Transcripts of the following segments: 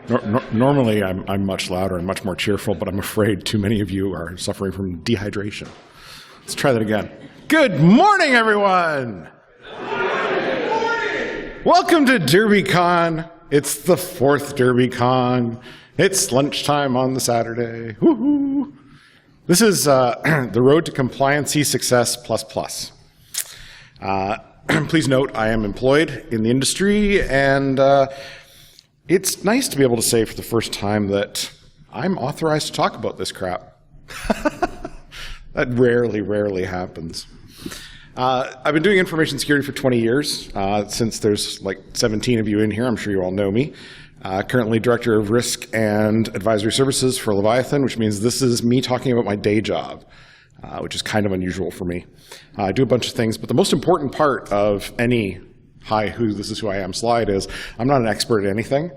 Normally, I'm much louder and much more cheerful, but I'm afraid too many of you are suffering from dehydration. Let's try that again. Good morning, everyone! Good morning! Welcome to DerbyCon. It's the 4th DerbyCon. It's lunchtime on the Saturday. Woohoo! This is the road to Compliancy Success ++. Please note, I am employed in the industry, and it's nice to be able to say for the first time that I'm authorized to talk about this crap. That rarely happens. I've been doing information security for 20 years, since there's like 17 of you in here. I'm sure you all know me. Currently Director of Risk and Advisory Services for Leviathan, which means this is me talking about my day job, which is kind of unusual for me. I do a bunch of things, but the most important part of any "Hi, this is who I am" slide is I'm not an expert at anything.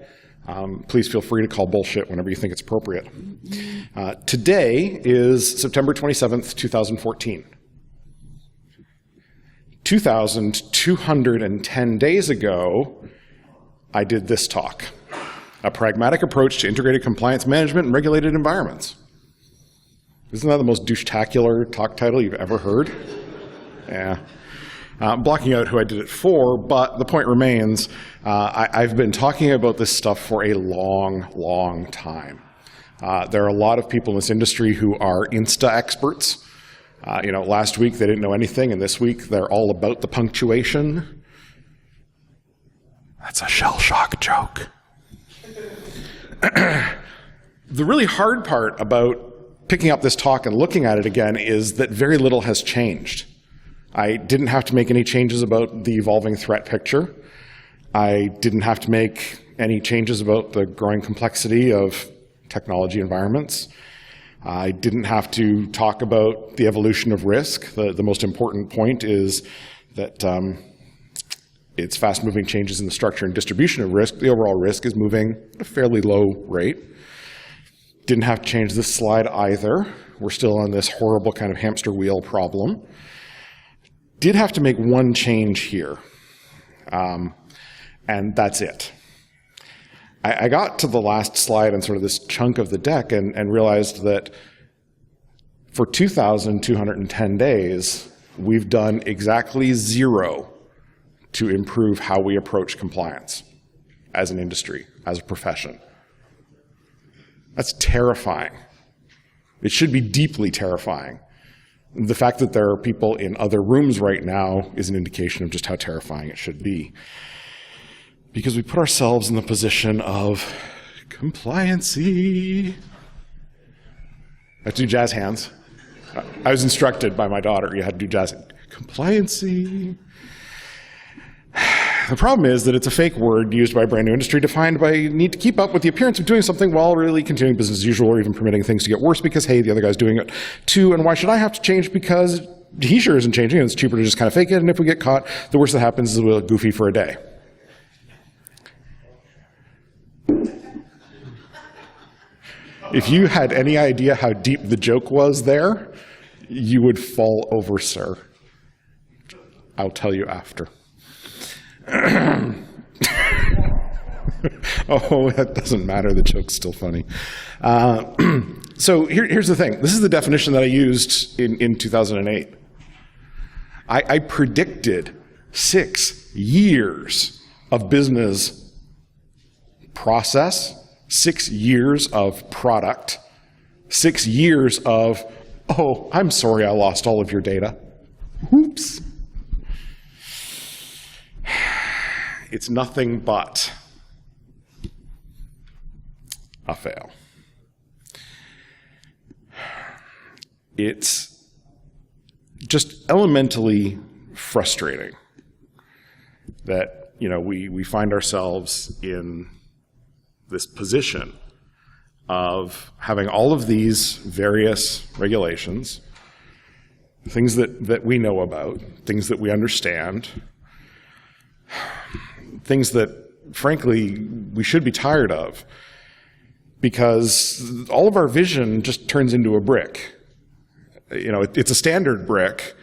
Please feel free to call bullshit whenever you think it's appropriate. Today is September 27th, 2014. 2,210 days ago, I did this talk, A Pragmatic Approach to Integrated Compliance Management in Regulated Environments. Isn't that the most douche-tacular talk title you've ever heard? Yeah. I'm blocking out who I did it for, but the point remains, I've been talking about this stuff for a long time. There are a lot of people in this industry who are Insta experts. Last week they didn't know anything, and this week they're all about the punctuation. That's a shell shock joke. The really hard part about picking up this talk and looking at it again is that very little has changed. I didn't have to make any changes about the evolving threat picture. I didn't have to make any changes about the growing complexity of technology environments. I didn't have to talk about the evolution of risk. The most important point is that it's fast-moving changes in the structure and distribution of risk. The overall risk is moving at a fairly low rate. Didn't have to change this slide either. We're still on this horrible kind of hamster wheel problem. Did have to make one change here, and that's it. I got to the last slide on sort of this chunk of the deck and realized that for 2,210 days, we've done exactly 0 to improve how we approach compliance as an industry, as a profession. That's terrifying. It should be deeply terrifying. The fact that there are people in other rooms right now is an indication of just how terrifying it should be. Because we put ourselves in the position of compliancy. I have to do jazz hands. I was instructed by my daughter, you had to do jazz hands. Compliancy. The problem is that it's a fake word used by a brand new industry defined by need to keep up with the appearance of doing something while really continuing business as usual or even permitting things to get worse because, hey, the other guy's doing it too, and why should I have to change because he sure isn't changing and it's cheaper to just kind of fake it, and if we get caught, the worst that happens is we'll look goofy for a day. If you had any idea how deep the joke was there, you would fall over, sir. I'll tell you after. Oh, that doesn't matter. The joke's still funny. So here's the thing. This is the definition that I used in 2008. I predicted 6 years of business process, 6 years of product, 6 years of, oh, I'm sorry I lost all of your data. Oops. It's nothing but a fail. It's just elementally frustrating that, we find ourselves in this position of having all of these various regulations, things that we know about, things that we understand, things that, frankly, we should be tired of, because all of our vision just turns into a brick. It's a standard brick,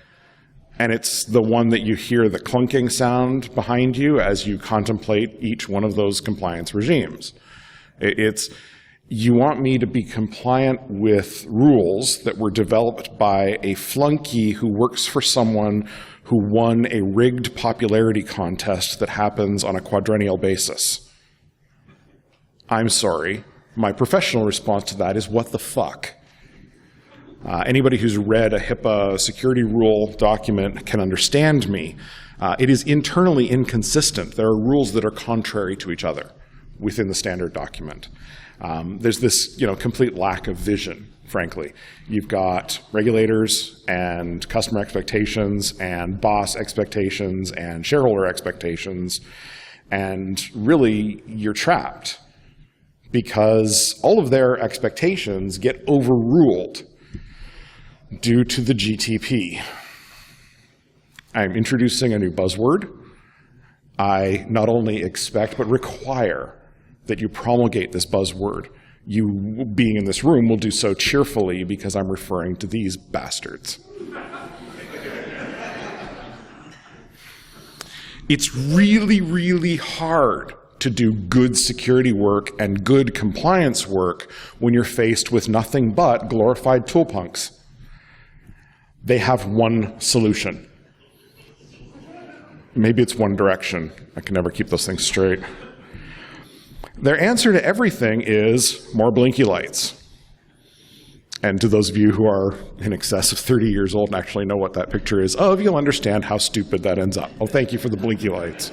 and it's the one that you hear the clunking sound behind you as you contemplate each one of those compliance regimes. It's, you want me to be compliant with rules that were developed by a flunky who works for someone who won a rigged popularity contest that happens on a quadrennial basis. I'm sorry. My professional response to that is, what the fuck? Anybody who's read a HIPAA security rule document can understand me. It is internally inconsistent. There are rules that are contrary to each other within the standard document. There's this, complete lack of vision, frankly. You've got regulators and customer expectations and boss expectations and shareholder expectations, and really you're trapped because all of their expectations get overruled due to the GTP. I'm introducing a new buzzword. I not only expect but require that you promulgate this buzzword. You, being in this room, will do so cheerfully because I'm referring to these bastards. It's really, really hard to do good security work and good compliance work when you're faced with nothing but glorified toolpunks. They have one solution. Maybe it's one direction. I can never keep those things straight. Their answer to everything is more blinky lights. And to those of you who are in excess of 30 years old and actually know what that picture is of, you'll understand how stupid that ends up. Oh, thank you for the blinky lights.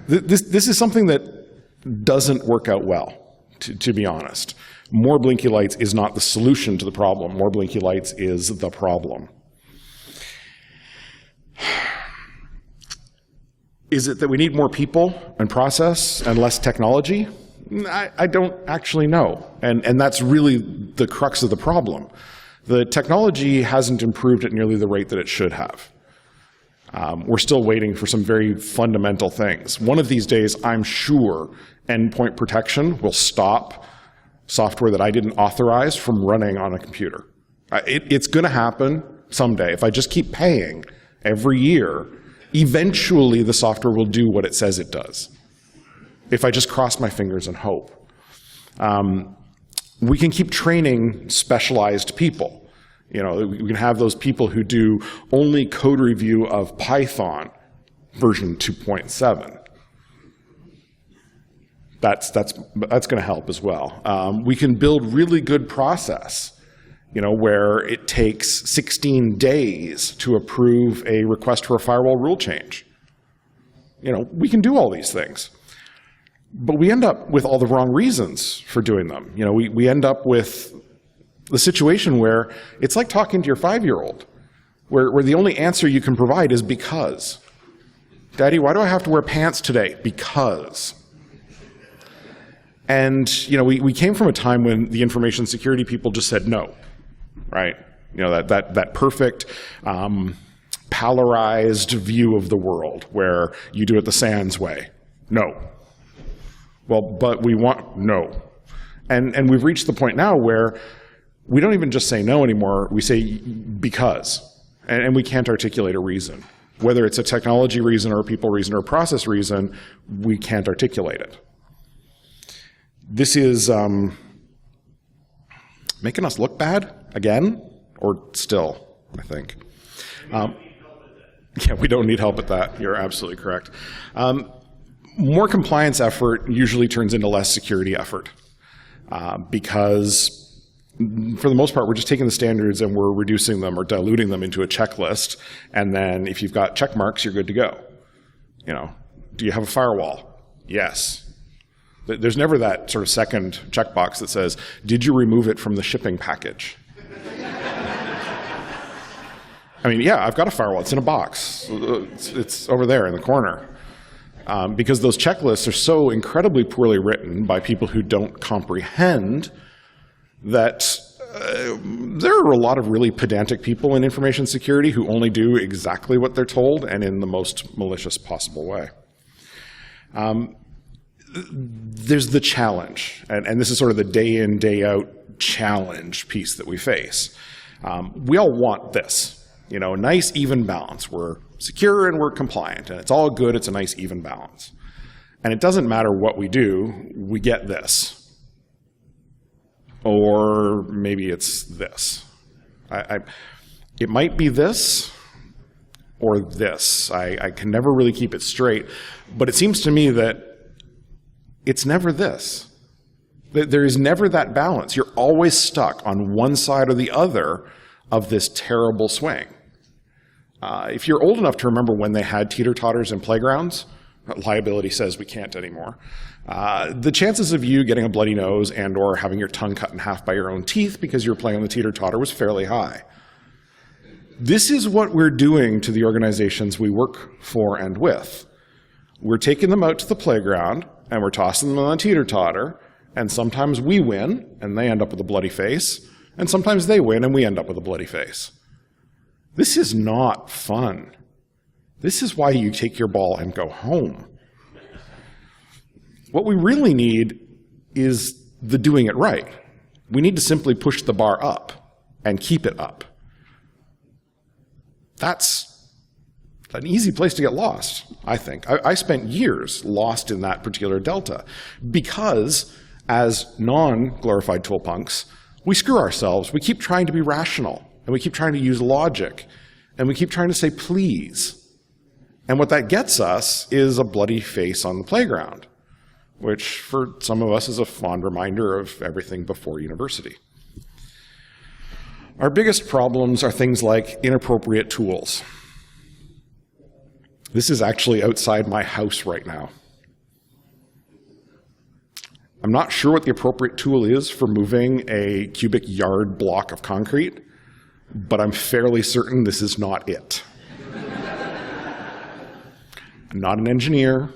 This is something that doesn't work out well, to be honest. More blinky lights is not the solution to the problem. More blinky lights is the problem. Is it that we need more people and process and less technology? I don't actually know. And that's really the crux of the problem. The technology hasn't improved at nearly the rate that it should have. We're still waiting for some very fundamental things. One of these days, I'm sure endpoint protection will stop software that I didn't authorize from running on a computer. It's going to happen someday. If I just keep paying every year, eventually the software will do what it says it does. If I just cross my fingers and hope. We can keep training specialized people. We can have those people who do only code review of Python version 2.7. That's going to help as well. We can build really good process, where it takes 16 days to approve a request for a firewall rule change. We can do all these things. But we end up with all the wrong reasons for doing them. We end up with the situation where it's like talking to your 5-year-old, where the only answer you can provide is because. Daddy, why do I have to wear pants today? Because. And, we came from a time when the information security people just said no, right? That perfect polarized view of the world where you do it the sans way. No. Well, but we want no. And we've reached the point now where we don't even just say no anymore. We say because. And we can't articulate a reason. Whether it's a technology reason or a people reason or a process reason, we can't articulate it. This is making us look bad again, or still, I think. Yeah, we don't need help at that. You're absolutely correct. More compliance effort usually turns into less security effort because for the most part, we're just taking the standards and we're reducing them or diluting them into a checklist. And then if you've got check marks, you're good to go. Do you have a firewall? Yes. There's never that sort of second checkbox that says, did you remove it from the shipping package? Yeah, I've got a firewall. It's in a box. It's over there in the corner. Because those checklists are so incredibly poorly written by people who don't comprehend that there are a lot of really pedantic people in information security who only do exactly what they're told and in the most malicious possible way. There's the challenge, and this is sort of the day in, day out challenge piece that we face. We all want this, a nice even balance. We're secure and we're compliant, and it's all good. It's a nice even balance. and it doesn't matter what we do, we get this. Or maybe it's this. It might be this or this. I can never really keep it straight, but it seems to me that it's never this. There is never that balance. You're always stuck on one side or the other of this terrible swing. If you're old enough to remember when they had teeter-totters in playgrounds, liability says we can't anymore, the chances of you getting a bloody nose and or having your tongue cut in half by your own teeth because you were playing on the teeter-totter was fairly high. This is what we're doing to the organizations we work for and with. We're taking them out to the playground, and we're tossing them on a teeter-totter, and sometimes we win, and they end up with a bloody face, and sometimes they win, and we end up with a bloody face. This is not fun. This is why you take your ball and go home. What we really need is the doing it right. We need to simply push the bar up and keep it up. That's an easy place to get lost, I think. I spent years lost in that particular delta because, as non-glorified tool punks, we screw ourselves. We keep trying to be rational, and we keep trying to use logic, and we keep trying to say please. And what that gets us is a bloody face on the playground, which for some of us is a fond reminder of everything before university. Our biggest problems are things like inappropriate tools. This is actually outside my house right now. I'm not sure what the appropriate tool is for moving a cubic yard block of concrete, but I'm fairly certain this is not it. I'm not an engineer,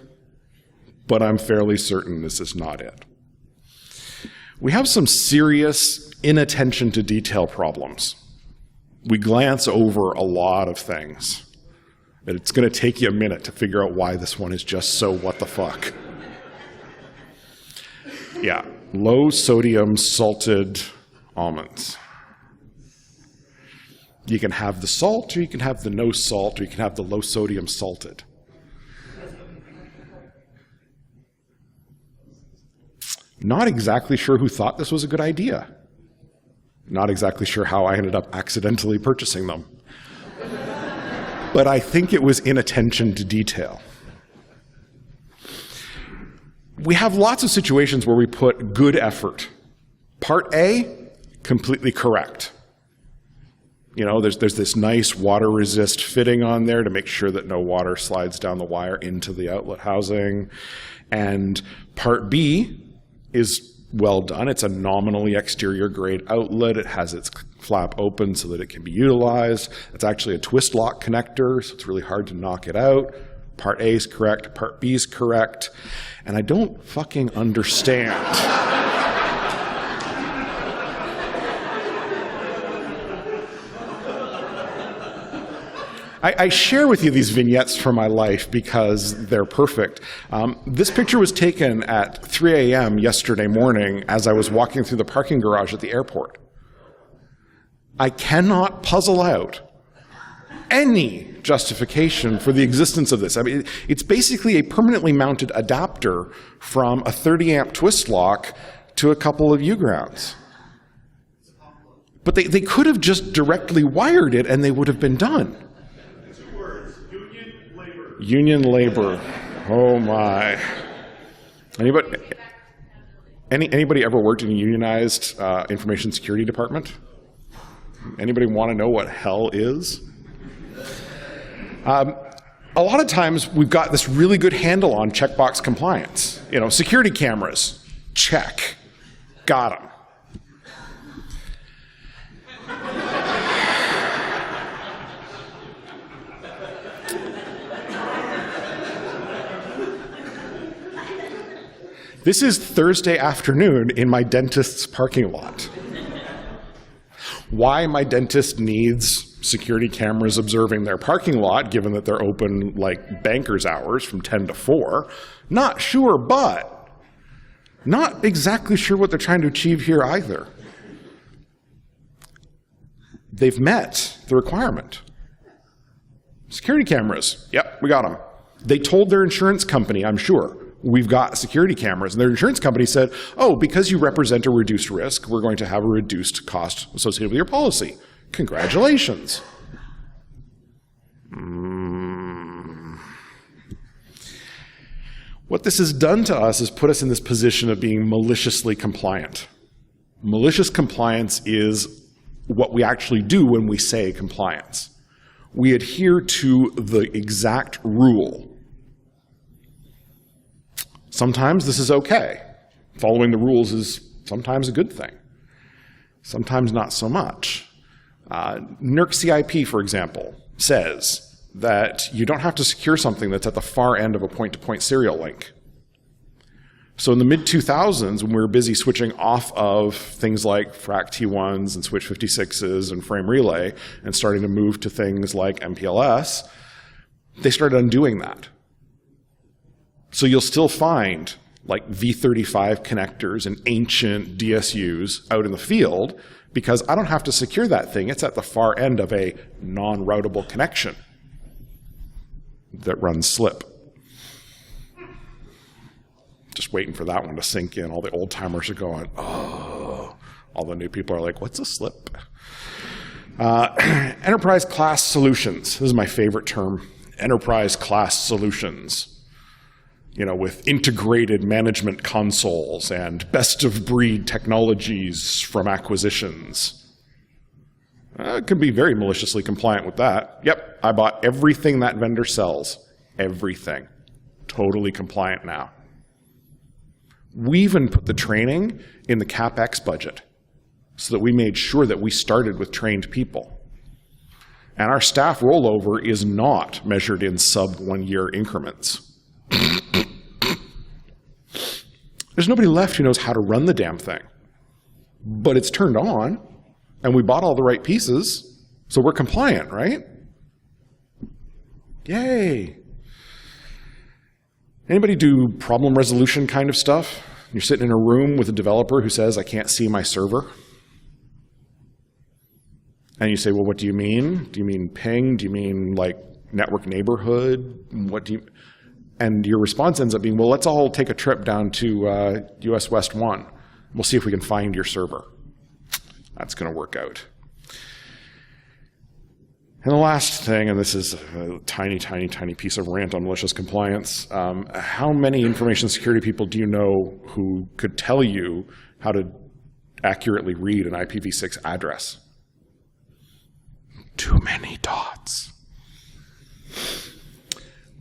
but I'm fairly certain this is not it. We have some serious inattention to detail problems. We glance over a lot of things. And it's going to take you a minute to figure out why this one is just so what the fuck. Yeah, low sodium salted almonds. You can have the salt, or you can have the no salt, or you can have the low sodium salted. Not exactly sure who thought this was a good idea. Not exactly sure how I ended up accidentally purchasing them. But I think it was inattention to detail. We have lots of situations where we put good effort. Part A, completely correct. You know, there's this nice water resist fitting on there to make sure that no water slides down the wire into the outlet housing. And part B is well done. It's a nominally exterior grade outlet. It has its flap open so that it can be utilized. It's actually a twist lock connector, so it's really hard to knock it out. Part A is correct, part B is correct, and I don't fucking understand. I share with you these vignettes from my life because they're perfect. This picture was taken at 3 a.m. yesterday morning as I was walking through the parking garage at the airport. I cannot puzzle out any justification for the existence of this. I mean, it's basically a permanently mounted adapter from a 30-amp twist lock to a couple of U-grounds. But they could have just directly wired it and they would have been done. Union labor. Oh my. Anybody ever worked in a unionized information security department? Anybody want to know what hell is? A lot of times we've got this really good handle on checkbox compliance. You know, security cameras, check, got them. This is Thursday afternoon in my dentist's parking lot. Why my dentist needs security cameras observing their parking lot, given that they're open like banker's hours from 10 to 4, not sure, but not exactly sure what they're trying to achieve here either. They've met the requirement. Security cameras, yep, we got them. They told their insurance company, I'm sure, we've got security cameras. And their insurance company said, oh, because you represent a reduced risk, we're going to have a reduced cost associated with your policy. Congratulations. What this has done to us is put us in this position of being maliciously compliant. Malicious compliance is what we actually do when we say compliance. We adhere to the exact rule. Sometimes this is okay. Following the rules is sometimes a good thing. Sometimes not so much. NERC CIP, for example, says that you don't have to secure something that's at the far end of a point-to-point serial link. So in the mid-2000s, when we were busy switching off of things like FRAC T1s and switch 56s and frame relay and starting to move to things like MPLS, they started undoing that. So you'll still find like V35 connectors and ancient DSUs out in the field because I don't have to secure that thing. It's at the far end of a non-routable connection that runs slip. Just waiting for that one to sink in. All the old timers are going, oh. All the new people are like, what's a slip? Enterprise class solutions. This is my favorite term. Enterprise class solutions. You know, with integrated management consoles and best of breed technologies from acquisitions. It can be very maliciously compliant with that. Yep, I bought everything that vendor sells. Everything. Totally compliant now. We even put the training in the CapEx budget so that we made sure that we started with trained people. And our staff rollover is not measured in sub-1 year increments. There's nobody left who knows how to run the damn thing. But it's turned on. And we bought all the right pieces, so we're compliant, right? Yay. Anybody do problem resolution kind of stuff? You're sitting in a room with a developer who says, I can't see my server. And you say, well, what do you mean? Do you mean ping? Do you mean like network neighborhood? What do you... And your response ends up being, well, let's all take a trip down to US West 1. We'll see if we can find your server. That's going to work out. And the last thing, and this is a tiny, tiny, tiny piece of rant on malicious compliance, how many information security people do you know who could tell you how to accurately read an IPv6 address? Too many dots.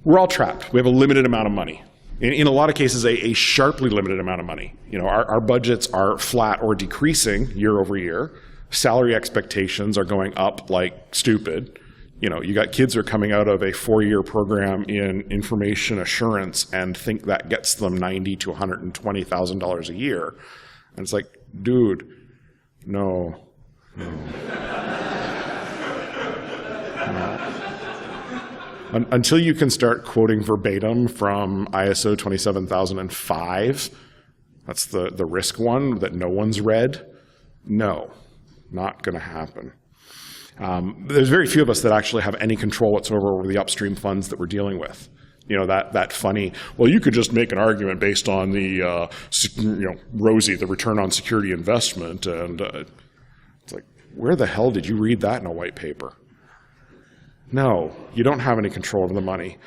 We're all trapped. We have a limited amount of money. In a lot of cases, a sharply limited amount of money. You know, our budgets are flat or decreasing year over year. Salary expectations are going up like stupid. You know, you got kids who are coming out of a 4-year program in information assurance and think that gets them $90,000 to $120,000 a year. And it's like, dude, no. Until you can start quoting verbatim from ISO 27005, that's the risk one that no one's read, no, not going to happen. There's very few of us that actually have any control whatsoever over the upstream funds that we're dealing with. You know, that funny, well, you could just make an argument based on the, ROSI, the return on security investment, and it's like, where the hell did you read that in a white paper? No, you don't have any control over the money.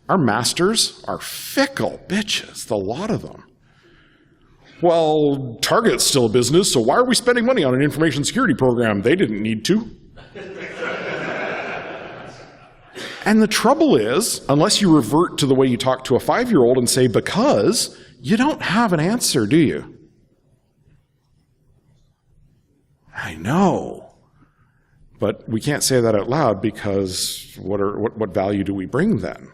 Our masters are fickle bitches, the lot of them. Well, Target's still a business, so why are we spending money on an information security program? They didn't need to. And the trouble is, unless you revert to the way you talk to a 5-year-old and say, because, you don't have an answer, do you? I know. But we can't say that out loud because what value do we bring then?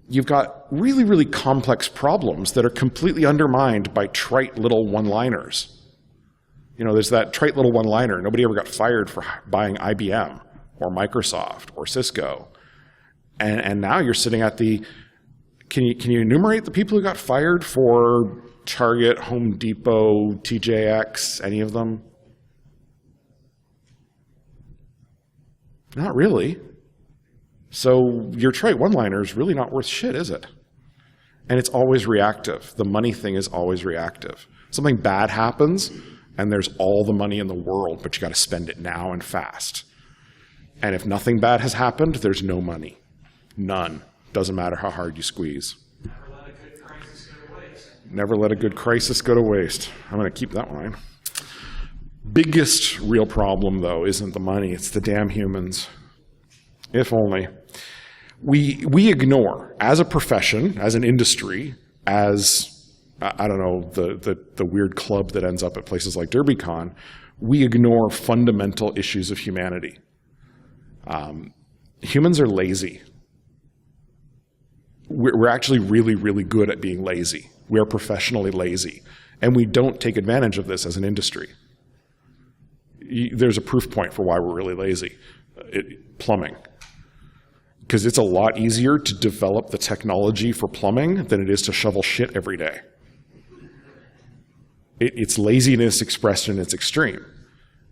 You've got really, really complex problems that are completely undermined by trite little one-liners. You know, there's that trite little one-liner. Nobody ever got fired for buying IBM or Microsoft or Cisco. And now you're sitting at the, can you enumerate the people who got fired for Target, Home Depot, TJX, any of them? Not really. So your trite one-liner is really not worth shit, is it? And it's always reactive. The money thing is always reactive. Something bad happens, and there's all the money in the world, but you got to spend it now and fast. And if nothing bad has happened, there's no money. None. Doesn't matter how hard you squeeze. Never let a good crisis go to waste. Never let a good crisis go to waste. I'm going to keep that line. Biggest real problem, though, isn't the money. It's the damn humans. If only. We ignore, as a profession, as an industry, as, I don't know, the weird club that ends up at places like DerbyCon, we ignore fundamental issues of humanity. Humans are lazy. We're actually really, really good at being lazy. We are professionally lazy. And we don't take advantage of this as an industry. There's a proof point for why we're really lazy. Plumbing. Because it's a lot easier to develop the technology for plumbing than it is to shovel shit every day. It's laziness expressed in its extreme.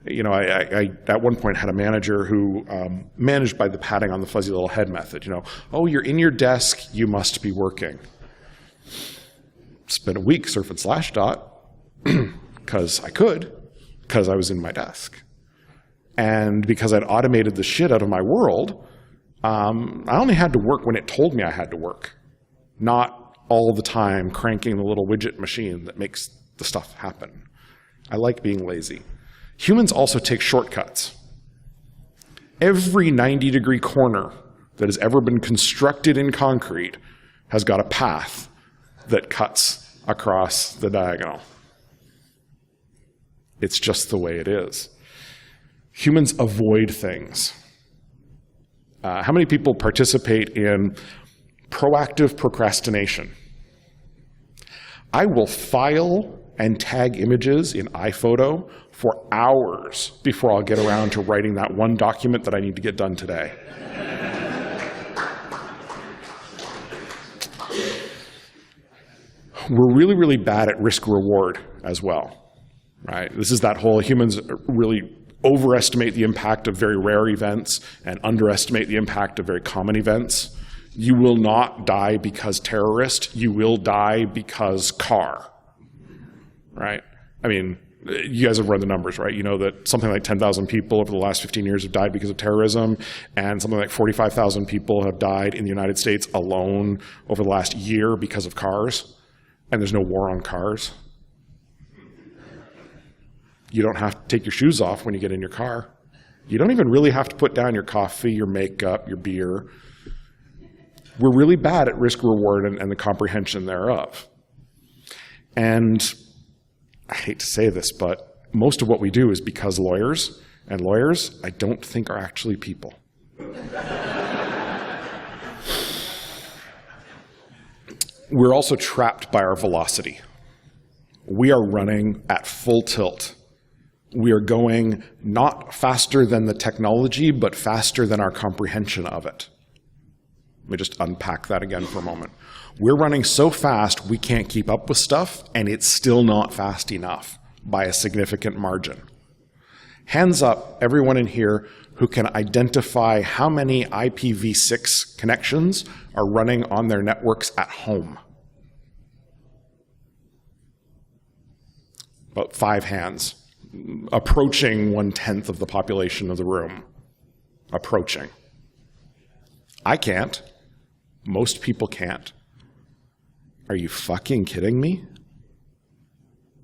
You know, I at one point had a manager who managed by the patting on the fuzzy little head method. You know, oh, you're in your desk, you must be working. Spent a week surfing Slashdot because I could, because I was in my desk. And because I'd automated the shit out of my world, I only had to work when it told me I had to work, not all the time cranking the little widget machine that makes the stuff happen. I like being lazy. Humans also take shortcuts. Every 90-degree corner that has ever been constructed in concrete has got a path that cuts across the diagonal. It's just the way it is. Humans avoid things. How many people participate in proactive procrastination? I will file and tag images in iPhoto for hours before I'll get around to writing that one document that I need to get done today. We're really, really bad at risk-reward as well, right? This is that whole humans really overestimate the impact of very rare events and underestimate the impact of very common events. You will not die because terrorist. You will die because car, right? I mean, you guys have run the numbers, right? You know that something like 10,000 people over the last 15 years have died because of terrorism, and something like 45,000 people have died in the United States alone over the last year because of cars, and there's no war on cars. You don't have to take your shoes off when you get in your car. You don't even really have to put down your coffee, your makeup, your beer. We're really bad at risk-reward and the comprehension thereof. And I hate to say this, but most of what we do is because lawyers, and lawyers I don't think are actually people. We're also trapped by our velocity. We are running at full tilt. We are going not faster than the technology, but faster than our comprehension of it. Let me just unpack that again for a moment. We're running so fast we can't keep up with stuff, and it's still not fast enough by a significant margin. Hands up, everyone in here who can identify how many IPv6 connections are running on their networks at home. About 5 hands. Approaching 1/10 of the population of the room. Approaching. I can't. Most people can't. Are you fucking kidding me?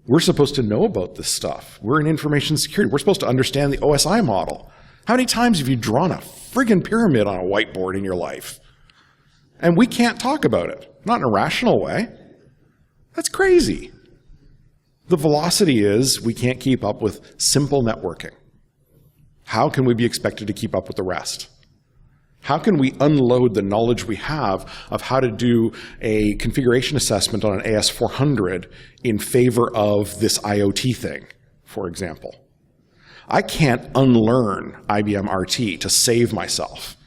We're supposed to know about this stuff. We're in information security. We're supposed to understand the OSI model. How many times have you drawn a friggin' pyramid on a whiteboard in your life? And we can't talk about it. Not in a rational way. That's crazy. The velocity is we can't keep up with simple networking. How can we be expected to keep up with the rest? How can we unload the knowledge we have of how to do a configuration assessment on an AS400 in favor of this IoT thing, for example? I can't unlearn IBM RT to save myself.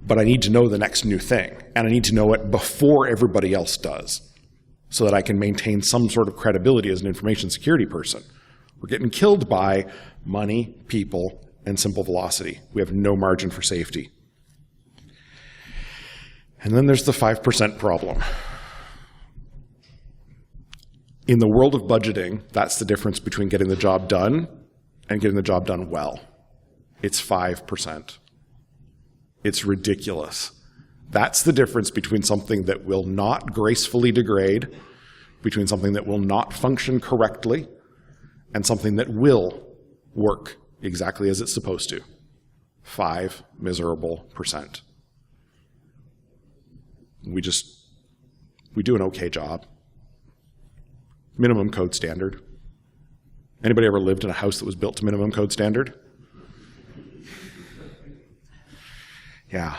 But I need to know the next new thing, and I need to know it before everybody else does, so that I can maintain some sort of credibility as an information security person. We're getting killed by money, people, and simple velocity. We have no margin for safety. And then there's the 5% problem. In the world of budgeting, that's the difference between getting the job done and getting the job done well. It's 5%. It's ridiculous. That's the difference between something that will not gracefully degrade, between something that will not function correctly, and something that will work exactly as it's supposed to. 5 miserable percent. We do an okay job. Minimum code standard. Anybody ever lived in a house that was built to minimum code standard? Yeah.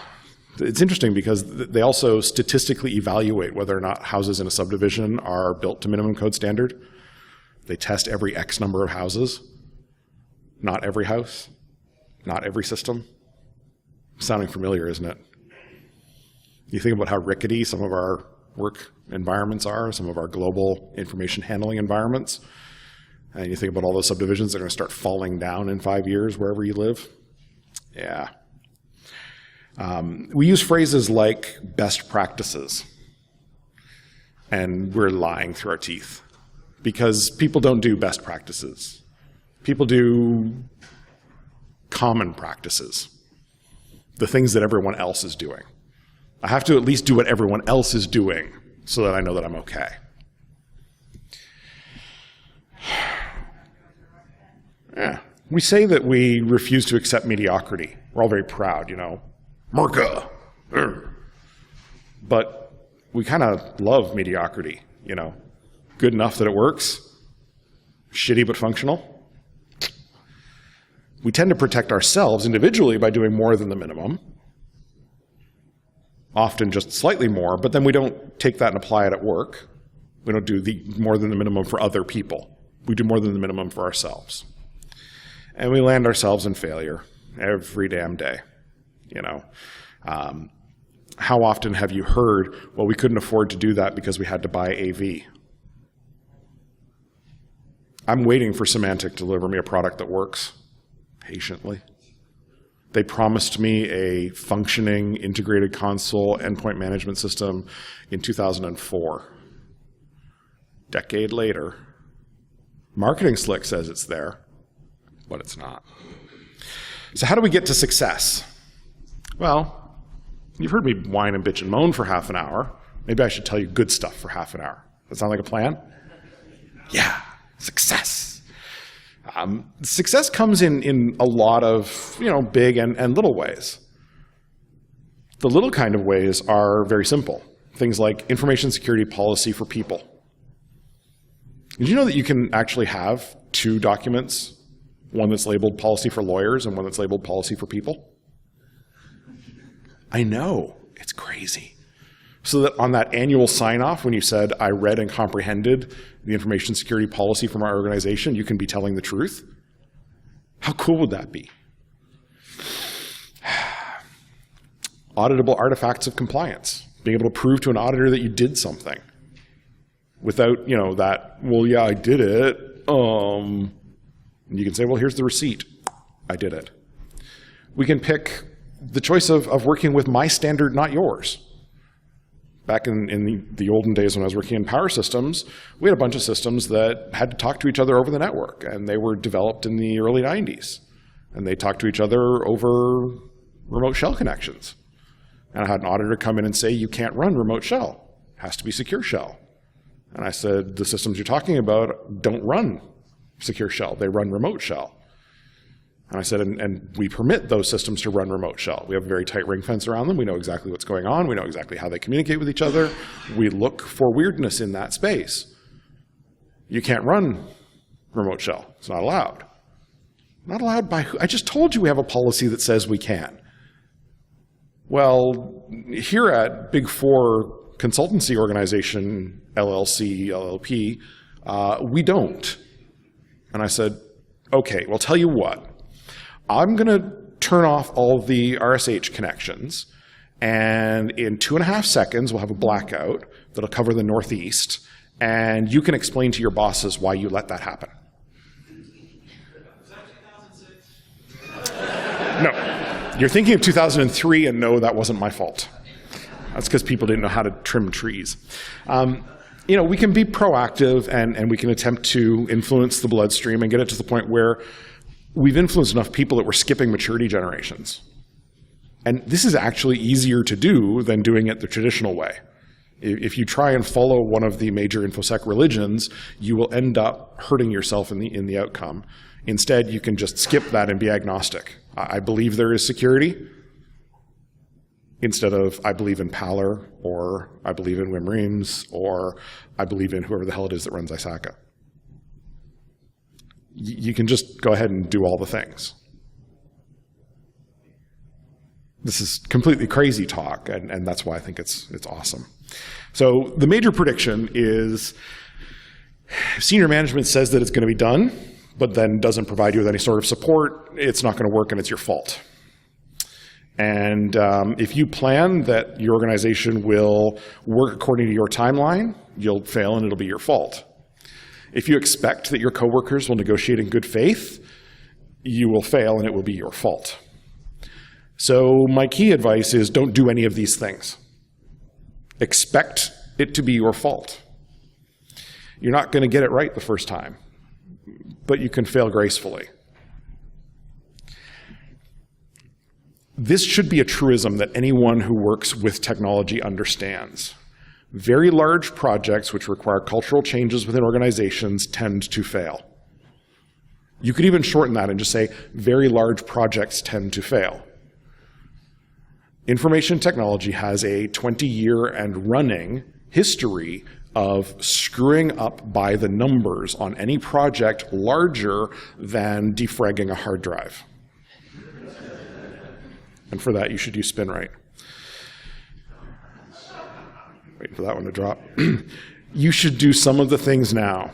It's interesting because they also statistically evaluate whether or not houses in a subdivision are built to minimum code standard. They test every X number of houses. Not every house. Not every system. Sounding familiar, isn't it? You think about how rickety some of our work environments are, some of our global information handling environments, and you think about all those subdivisions that are going to start falling down in 5 years wherever you live. Yeah. We use phrases like best practices, and we're lying through our teeth because people don't do best practices. People do common practices, the things that everyone else is doing. I have to at least do what everyone else is doing so that I know that I'm okay. Yeah. We say that we refuse to accept mediocrity. We're all very proud, you know. Merca! But we kind of love mediocrity, you know. Good enough that it works. Shitty but functional. We tend to protect ourselves individually by doing more than the minimum. Often just slightly more, but then we don't take that and apply it at work. We don't do more than the minimum for other people. We do more than the minimum for ourselves. And we land ourselves in failure every damn day. You know, how often have you heard, well, we couldn't afford to do that because we had to buy AV? I'm waiting for Symantec to deliver me a product that works patiently. They promised me a functioning integrated console endpoint management system in 2004. Decade later, Marketing Slick says it's there, but it's not. So how do we get to success? Well, you've heard me whine and bitch and moan for half an hour. Maybe I should tell you good stuff for half an hour. Does that sound like a plan? Yeah, success. Success comes in a lot of, you know, big and little ways. The little kind of ways are very simple. Things like information security policy for people. Did you know that you can actually have 2 documents, one that's labeled policy for lawyers and one that's labeled policy for people? I know, it's crazy. So that on that annual sign-off, when you said, I read and comprehended the information security policy from our organization, you can be telling the truth? How cool would that be? Auditable artifacts of compliance. Being able to prove to an auditor that you did something. Without, you know, that, well, yeah, I did it. You can say, well, here's the receipt. I did it. We can pick the choice of working with my standard, not yours. Back in the olden days when I was working in power systems, we had a bunch of systems that had to talk to each other over the network, and they were developed in the early 90s. And they talked to each other over remote shell connections. And I had an auditor come in and say, you can't run remote shell. It has to be secure shell. And I said, the systems you're talking about don't run secure shell. They run remote shell. And I said, and we permit those systems to run remote shell. We have a very tight ring fence around them. We know exactly what's going on. We know exactly how they communicate with each other. We look for weirdness in that space. You can't run remote shell. It's not allowed. Not allowed by who? I just told you we have a policy that says we can. Well, here at Big Four Consultancy Organization, LLC, LLP, we don't. And I said, okay, well, tell you what. I'm going to turn off all the RSH connections, and in 2.5 seconds, we'll have a blackout that'll cover the Northeast, and you can explain to your bosses why you let that happen. Was that 2006? No. You're thinking of 2003, and no, that wasn't my fault. That's because people didn't know how to trim trees. We can be proactive and we can attempt to influence the bloodstream and get it to the point where we've influenced enough people that we're skipping maturity generations. And this is actually easier to do than doing it the traditional way. If you try and follow one of the major InfoSec religions, you will end up hurting yourself in the outcome. Instead, you can just skip that and be agnostic. I believe there is security, instead of I believe in Pallor, or I believe in Wim Reams, or I believe in whoever the hell it is that runs ISACA. You can just go ahead and do all the things. This is completely crazy talk, and that's why I think it's awesome. So the major prediction is senior management says that it's going to be done, but then doesn't provide you with any sort of support. It's not going to work, and it's your fault. And if you plan that your organization will work according to your timeline, you'll fail, and it'll be your fault. If you expect that your coworkers will negotiate in good faith, you will fail, and it will be your fault. So my key advice is don't do any of these things. Expect it to be your fault. You're not going to get it right the first time, but you can fail gracefully. This should be a truism that anyone who works with technology understands. Very large projects which require cultural changes within organizations tend to fail. You could even shorten that and just say very large projects tend to fail. Information technology has a 20-year and running history of screwing up by the numbers on any project larger than defragging a hard drive. And for that, you should use SpinRite. Waiting for that one to drop. You should do some of the things now,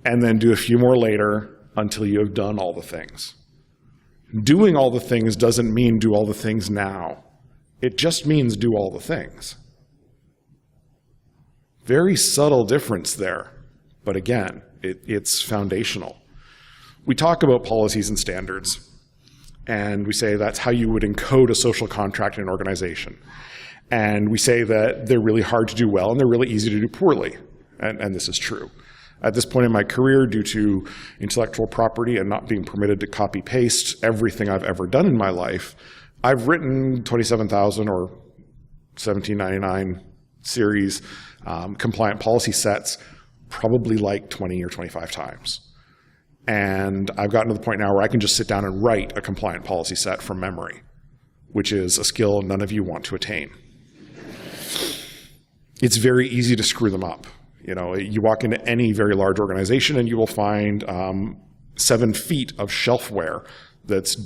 and then do a few more later until you have done all the things. Doing all the things doesn't mean do all the things now. It just means do all the things. Very subtle difference there, but again, it's foundational. We talk about policies and standards, and we say that's how you would encode a social contract in an organization. And we say that they're really hard to do well and they're really easy to do poorly, and this is true. At this point in my career, due to intellectual property and not being permitted to copy-paste everything I've ever done in my life, I've written 27,000 or 1799 series compliant policy sets probably like 20 or 25 times. And I've gotten to the point now where I can just sit down and write a compliant policy set from memory, which is a skill none of you want to attain. It's very easy to screw them up. You walk into any very large organization and you will find 7 feet of shelfware that's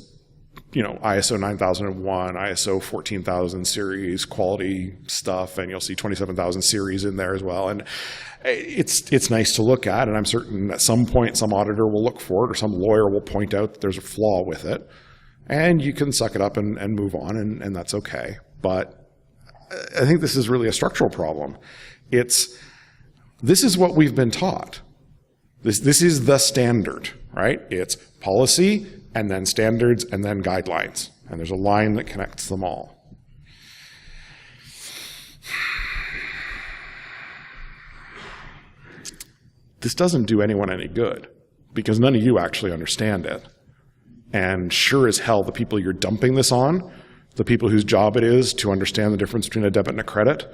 ISO 9001, ISO 14000 series quality stuff, and you'll see 27,000 series in there as well. And it's nice to look at, and I'm certain at some point some auditor will look for it or some lawyer will point out that there's a flaw with it, and you can suck it up and move on, and that's okay. But I think this is really a structural problem. This is what we've been taught. This is the standard, right? It's policy, and then standards, and then guidelines. And there's a line that connects them all. This doesn't do anyone any good, because none of you actually understand it. And sure as hell, the people you're dumping this on, the people whose job it is to understand the difference between a debit and a credit,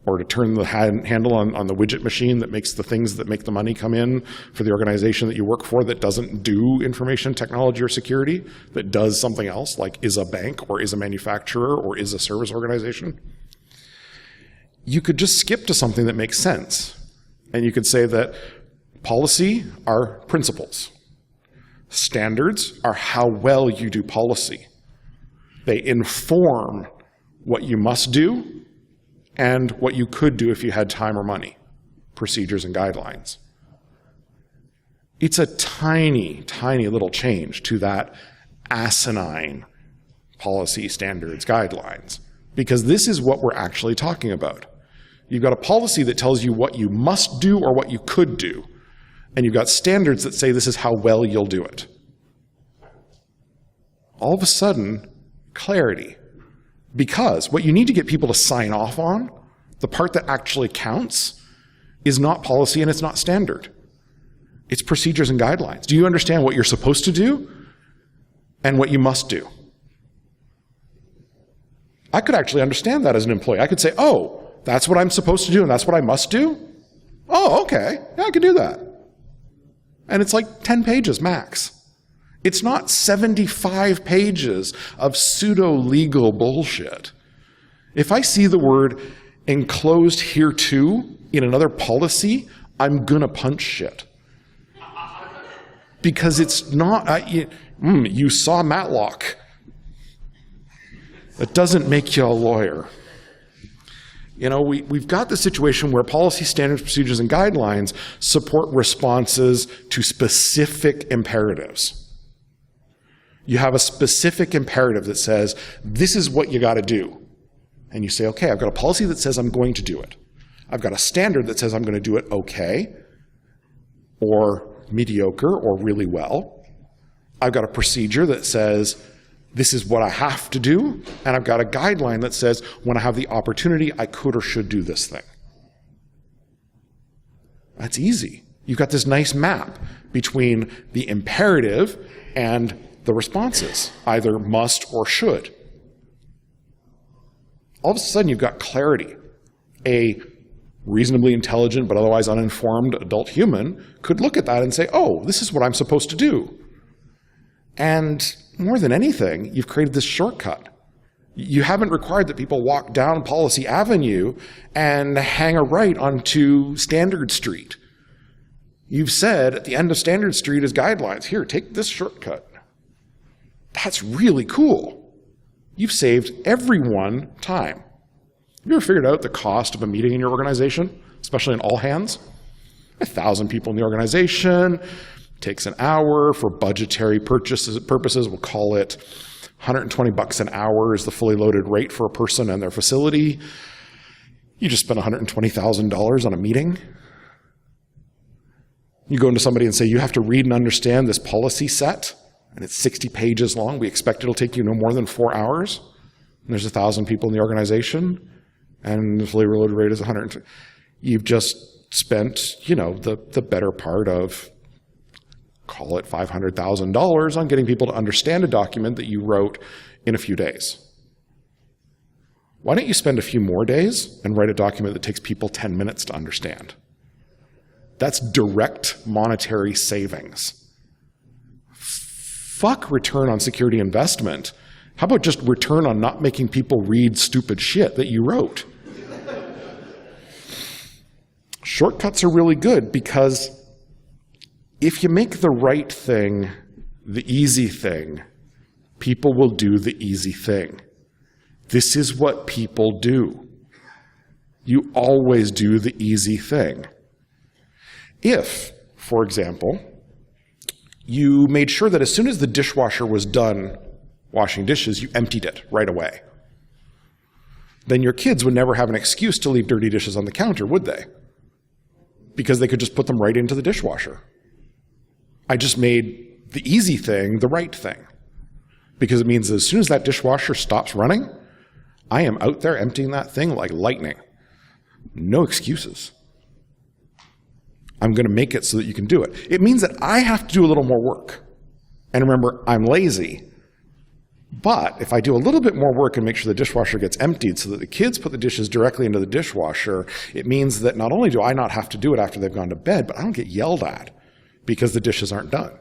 or to turn the handle on the widget machine that makes the things that make the money come in for the organization that you work for that doesn't do information technology or security, that does something else, like is a bank or is a manufacturer or is a service organization. You could just skip to something that makes sense. And you could say that policy are principles. Standards are how well you do policy. They inform what you must do and what you could do if you had time or money, procedures and guidelines. It's a tiny, tiny little change to that asinine policy, standards, guidelines, because this is what we're actually talking about. You've got a policy that tells you what you must do or what you could do, and you've got standards that say this is how well you'll do it. All of a sudden, clarity. Because what you need to get people to sign off on, the part that actually counts, is not policy and it's not standard. It's procedures and guidelines. Do you understand what you're supposed to do and what you must do? I could actually understand that as an employee. I could say, oh, that's what I'm supposed to do and that's what I must do? Oh, okay. Yeah, I could do that. And it's like 10 pages max. It's not 75 pages of pseudo-legal bullshit. If I see the word enclosed hereto in another policy, I'm gonna punch shit. Because it's not, you saw Matlock. That doesn't make you a lawyer. You know, we've got the situation where policy standards, procedures, and guidelines support responses to specific imperatives. You have a specific imperative that says, this is what you got to do. And you say, okay, I've got a policy that says I'm going to do it. I've got a standard that says I'm going to do it okay, or mediocre, or really well. I've got a procedure that says, this is what I have to do, and I've got a guideline that says, when I have the opportunity, I could or should do this thing. That's easy. You've got this nice map between the imperative and the responses, either must or should. All of a sudden, you've got clarity. A reasonably intelligent but otherwise uninformed adult human could look at that and say, oh, this is what I'm supposed to do. And more than anything, you've created this shortcut. You haven't required that people walk down Policy Avenue and hang a right onto Standard Street. You've said at the end of Standard Street is guidelines. Here, take this shortcut. That's really cool. You've saved everyone time. Have you ever figured out the cost of a meeting in your organization, especially in all hands? 1,000 people in the organization, takes an hour for budgetary purposes. We'll call it $120 an hour is the fully loaded rate for a person and their facility. You just spent $120,000 on a meeting. You go into somebody and say, you have to read and understand this policy set, and it's 60 pages long. We expect it'll take you no more than 4 hours. And there's 1,000 people in the organization, and the fully loaded rate is 100. You've just spent, the better part of, call it $500,000 on getting people to understand a document that you wrote in a few days. Why don't you spend a few more days and write a document that takes people 10 minutes to understand? That's direct monetary savings. Fuck return on security investment. How about just return on not making people read stupid shit that you wrote? Shortcuts are really good because if you make the right thing the easy thing, people will do the easy thing. This is what people do. You always do the easy thing. If, for example, you made sure that as soon as the dishwasher was done washing dishes, you emptied it right away, then your kids would never have an excuse to leave dirty dishes on the counter, would they? Because they could just put them right into the dishwasher. I just made the easy thing the right thing. Because it means as soon as that dishwasher stops running, I am out there emptying that thing like lightning. No excuses. I'm going to make it so that you can do it. It means that I have to do a little more work. And remember, I'm lazy. But if I do a little bit more work and make sure the dishwasher gets emptied so that the kids put the dishes directly into the dishwasher, it means that not only do I not have to do it after they've gone to bed, but I don't get yelled at because the dishes aren't done.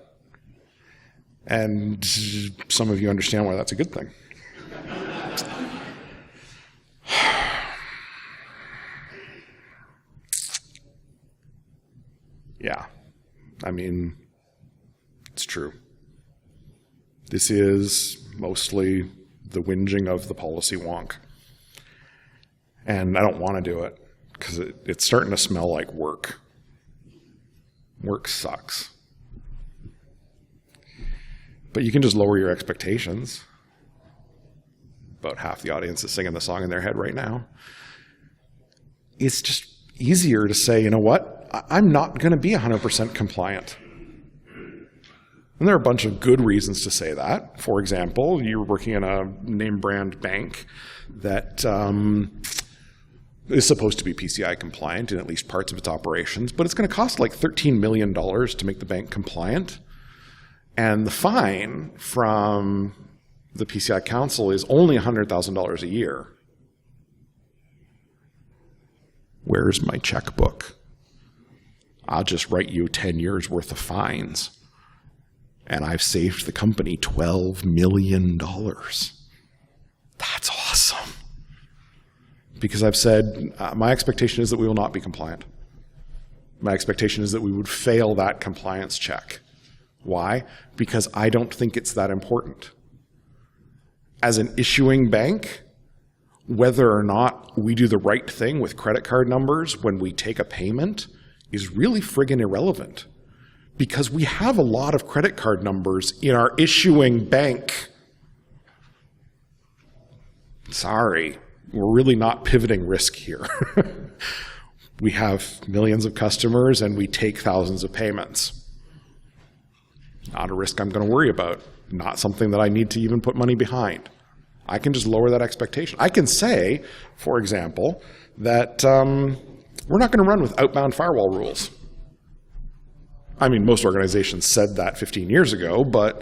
And some of you understand why that's a good thing. Yeah, I mean, it's true. This is mostly the whinging of the policy wonk. And I don't want to do it because it's starting to smell like work. Work sucks. But you can just lower your expectations. About half the audience is singing the song in their head right now. It's just easier to say, you know what? I'm not going to be 100% compliant. And there are a bunch of good reasons to say that. For example, you're working in a name brand bank that is supposed to be PCI compliant in at least parts of its operations, but it's going to cost like $13 million to make the bank compliant. And the fine from the PCI Council is only $100,000 a year. Where's my checkbook? I'll just write you 10 years worth of fines. And I've saved the company $12 million. That's awesome. Because I've said, my expectation is that we will not be compliant. My expectation is that we would fail that compliance check. Why? Because I don't think it's that important. As an issuing bank, whether or not we do the right thing with credit card numbers when we take a payment is really friggin' irrelevant. Because we have a lot of credit card numbers in our issuing bank. Sorry, we're really not pivoting risk here. We have millions of customers and we take thousands of payments. Not a risk I'm going to worry about. Not something that I need to even put money behind. I can just lower that expectation. I can say, for example, that we're not going to run with outbound firewall rules. I mean, most organizations said that 15 years ago, but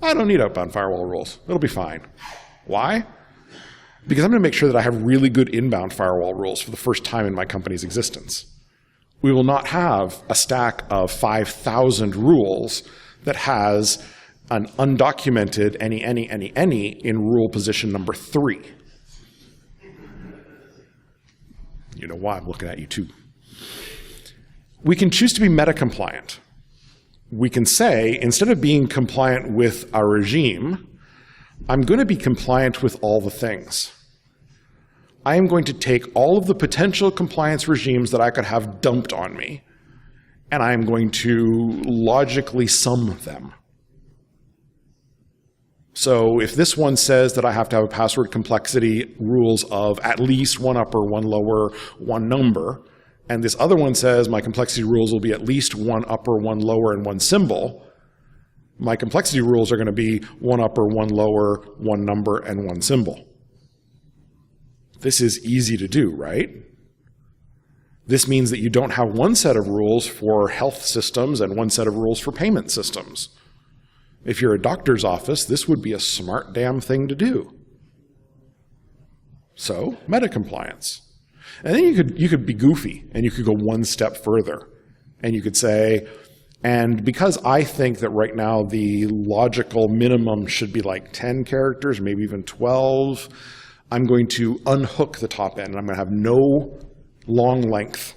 I don't need outbound firewall rules. It'll be fine. Why? Because I'm going to make sure that I have really good inbound firewall rules for the first time in my company's existence. We will not have a stack of 5,000 rules that has an undocumented any in rule position number 3. You know why I'm looking at you too. We can choose to be meta-compliant. We can say, instead of being compliant with a regime, I'm going to be compliant with all the things. I am going to take all of the potential compliance regimes that I could have dumped on me, and I am going to logically sum them. So if this one says that I have to have a password complexity rules of at least 1 upper, 1 lower, 1 number, and this other one says my complexity rules will be at least 1 upper, 1 lower, and 1 symbol, my complexity rules are going to be 1 upper, 1 lower, 1 number, and 1 symbol. This is easy to do, right? This means that you don't have one set of rules for health systems and one set of rules for payment systems. If you're a doctor's office, this would be a smart damn thing to do. So, meta-compliance. And then you could be goofy, and you could go one step further. And you could say, and because I think that right now the logical minimum should be like 10 characters, maybe even 12, I'm going to unhook the top end, and I'm going to have no long length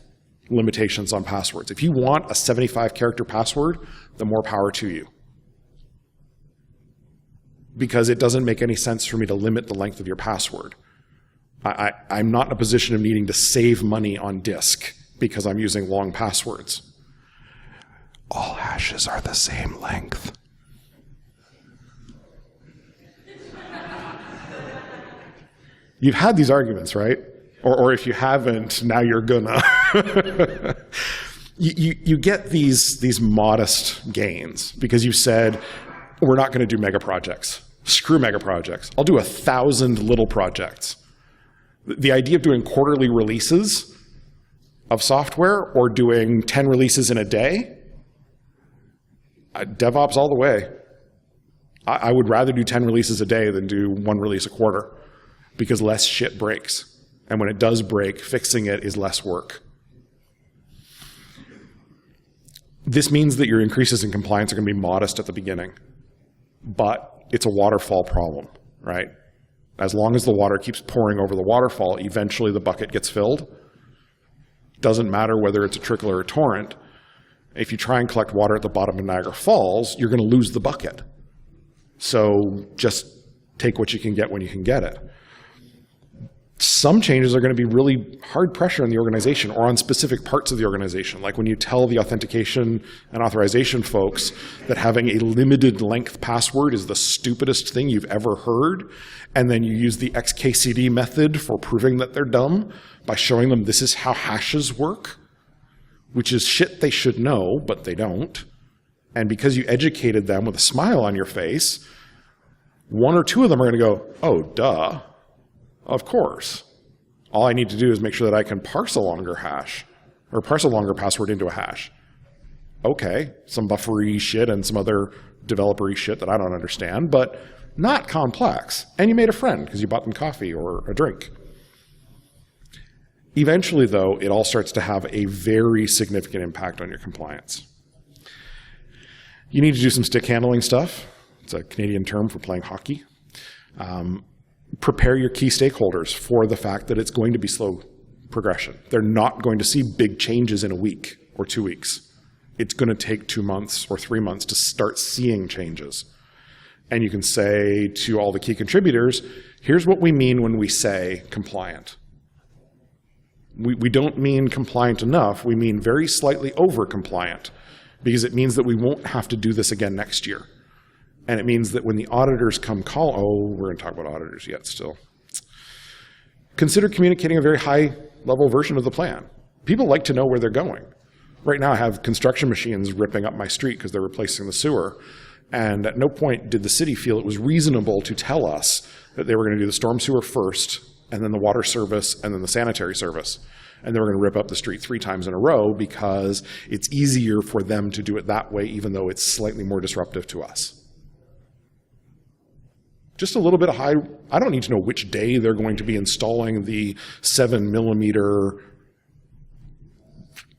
limitations on passwords. If you want a 75-character password, the more power to you. Because it doesn't make any sense for me to limit the length of your password. I'm not in a position of needing to save money on disk because I'm using long passwords. All hashes are the same length. You've had these arguments, right? Or if you haven't, now you're gonna. you get these modest gains because you said, we're not going to do mega projects. Screw mega projects. I'll do 1,000 little projects. The idea of doing quarterly releases of software or doing 10 releases in a day, DevOps all the way. I would rather do 10 releases a day than do 1 release a quarter because less shit breaks. And when it does break, fixing it is less work. This means that your increases in compliance are going to be modest at the beginning. But it's a waterfall problem, right? As long as the water keeps pouring over the waterfall, eventually the bucket gets filled. Doesn't matter whether it's a trickle or a torrent. If you try and collect water at the bottom of Niagara Falls, you're going to lose the bucket. So just take what you can get when you can get it. Some changes are going to be really hard pressure on the organization or on specific parts of the organization. Like when you tell the authentication and authorization folks that having a limited length password is the stupidest thing you've ever heard, and then you use the XKCD method for proving that they're dumb by showing them this is how hashes work, which is shit they should know, but they don't. And because you educated them with a smile on your face, one or two of them are going to go, oh, duh, of course. All I need to do is make sure that I can parse a longer hash, or parse a longer password into a hash. Okay, some buffery shit and some other developer-y shit that I don't understand, but not complex. And you made a friend because you bought them coffee or a drink. Eventually, though, it all starts to have a very significant impact on your compliance. You need to do some stick handling stuff. It's a Canadian term for playing hockey. Prepare your key stakeholders for the fact that it's going to be slow progression. They're not going to see big changes in a week or 2 weeks. It's going to take 2 months or 3 months to start seeing changes. And you can say to all the key contributors, here's what we mean when we say compliant. We don't mean compliant enough. We mean very slightly over compliant, because it means that we won't have to do this again next year. And it means that when the auditors come call, oh, we're going to talk about auditors yet still. Consider communicating a very high-level version of the plan. People like to know where they're going. Right now I have construction machines ripping up my street because they're replacing the sewer. And at no point did the city feel it was reasonable to tell us that they were going to do the storm sewer first, and then the water service, and then the sanitary service. And they were going to rip up the street 3 times in a row because it's easier for them to do it that way, even though it's slightly more disruptive to us. Just a little bit of high, I don't need to know which day they're going to be installing the 7mm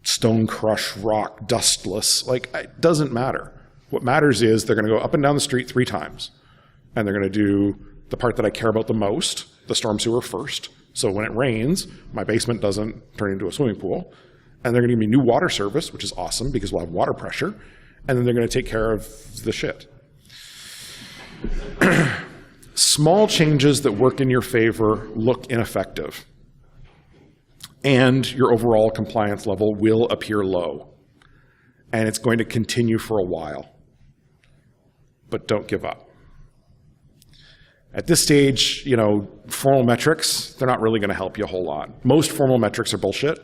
stone crush rock dustless. Like, it doesn't matter. What matters is they're going to go up and down the street 3 times. And they're going to do the part that I care about the most, the storm sewer first. So when it rains, my basement doesn't turn into a swimming pool. And they're going to give me new water service, which is awesome because we'll have water pressure. And then they're going to take care of the shit. Small changes that work in your favor look ineffective. And your overall compliance level will appear low. And it's going to continue for a while. But don't give up. At this stage, formal metrics, they're not really going to help you a whole lot. Most formal metrics are bullshit.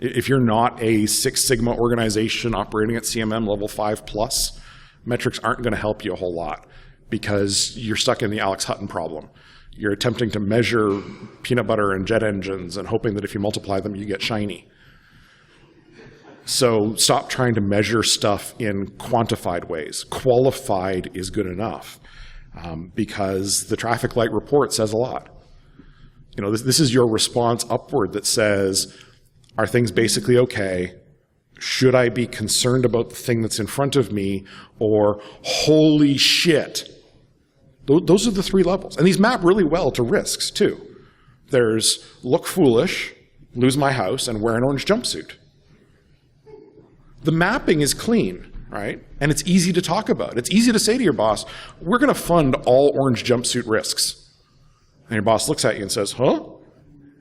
If you're not a Six Sigma organization operating at CMM level 5+, metrics aren't going to help you a whole lot because you're stuck in the Alex Hutton problem. You're attempting to measure peanut butter and jet engines and hoping that if you multiply them, you get shiny. So stop trying to measure stuff in quantified ways. Qualified is good enough. Because the traffic light report says a lot. This is your response upward that says, are things basically okay? Should I be concerned about the thing that's in front of me? Or, holy shit. Those are the 3 levels. And these map really well to risks, too. There's look foolish, lose my house, and wear an orange jumpsuit. The mapping is clean. Right? And it's easy to talk about. It's easy to say to your boss, we're going to fund all orange jumpsuit risks. And your boss looks at you and says, huh?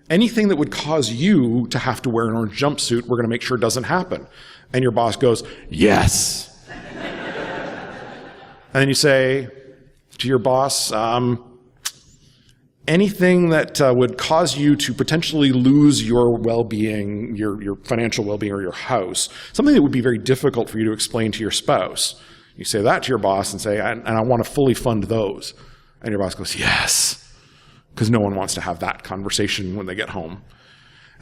Anything that would cause you to have to wear an orange jumpsuit, we're going to make sure doesn't happen. And your boss goes, yes. And then you say to your boss, anything that would cause you to potentially lose your well-being, your financial well-being or your house, something that would be very difficult for you to explain to your spouse. You say that to your boss and say, and I want to fully fund those. And your boss goes, yes, because no one wants to have that conversation when they get home.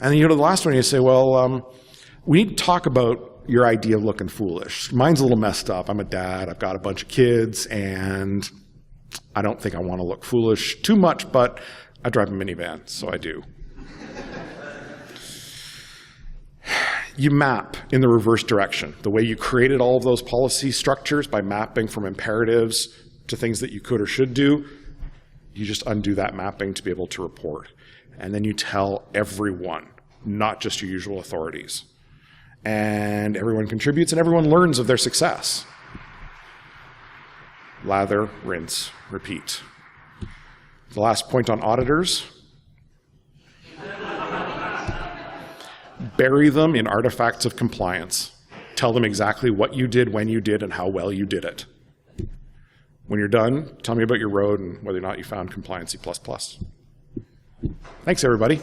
And then you go to the last one and you say, well, we need to talk about your idea of looking foolish. Mine's a little messed up. I'm a dad. I've got a bunch of kids, and I don't think I want to look foolish too much, but I drive a minivan, so I do. You map in the reverse direction. The way you created all of those policy structures by mapping from imperatives to things that you could or should do, you just undo that mapping to be able to report. And then you tell everyone, not just your usual authorities. And everyone contributes and everyone learns of their success. Lather, rinse, repeat. The last point on auditors. Bury them in artifacts of compliance. Tell them exactly what you did, when you did, and how well you did it. When you're done, tell me about your road and whether or not you found Compliancy++. Thanks, everybody.